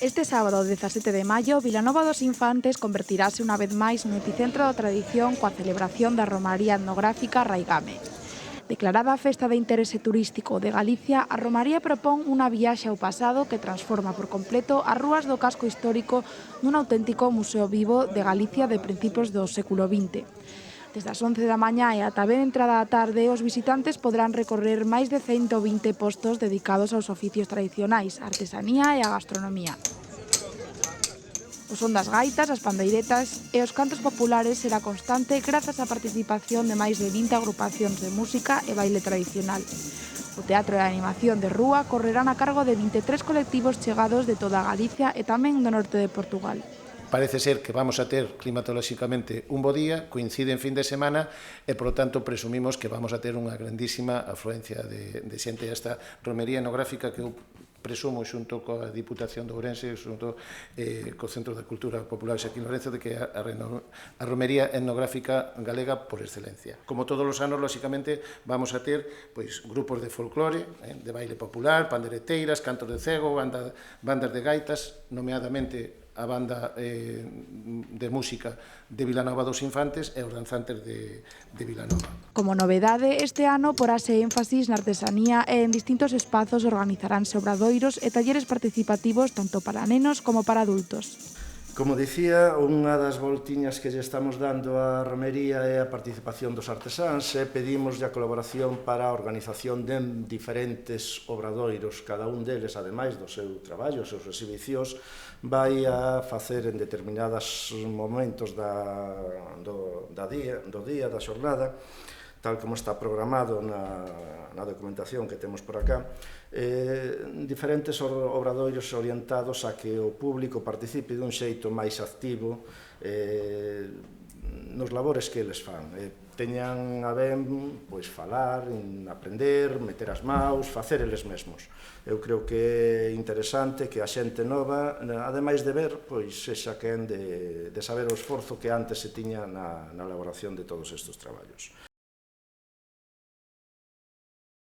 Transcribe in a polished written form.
Este sábado, 17 de maio, Vilanova dos Infantes convertirase unha vez máis no epicentro da tradición coa celebración da Romaría Etnográfica Raigame. Declarada a Festa de Interese Turístico de Galicia, a Romaría propón unha viaxe ao pasado que transforma por completo as rúas do casco histórico nun auténtico museo vivo de Galicia de principios do século XX. Desde as 11 da mañá e ata ben entrada a tarde, os visitantes podrán recorrer máis de 120 postos dedicados aos oficios tradicionais, a artesanía e a gastronomía. O son das gaitas, as pandeiretas e os cantos populares será constante grazas á participación de máis de 20 agrupacións de música e baile tradicional. O teatro e a animación de rúa correrán a cargo de 23 colectivos chegados de toda Galicia e tamén do norte de Portugal. Parece ser que vamos a ter climatolóxicamente un bo día, coincide en fin de semana e, por lo tanto, presumimos que vamos a ter unha grandísima afluencia de xente a esta romería etnográfica que eu presumo xunto coa Diputación de Ourense, xunto co Centro da Cultura Popular aquí en Lorenzo, de que é a romería etnográfica galega por excelencia. Como todos os anos, lóxicamente, vamos a ter grupos de folclore, de baile popular, pandereteiras, cantos de cego, bandas de gaitas, nomeadamente a banda de música de Vilanova dos Infantes e os danzantes de Vilanova. Como novedade, este ano porase énfasis na artesanía e en distintos espazos organizaránse obradoiros e talleres participativos tanto para nenos como para adultos. Como dicía, unha das voltiñas que lle estamos dando á romería é a participación dos artesáns e pedimos a colaboración para a organización de diferentes obradoiros. Cada un deles, ademais do seu traballo, os seus exhibicións, vai a facer en determinados momentos do día, da xornada, tal como está programado na documentación que temos por acá, diferentes obradoiros orientados a que o público participe dun xeito máis activo nos labores que eles fan. Teñan a ben falar, aprender, meter as maus, facer eles mesmos. Eu creo que é interesante que a xente nova, ademais de ver, sexa quen de saber o esforzo que antes se tiña na elaboración de todos estes traballos.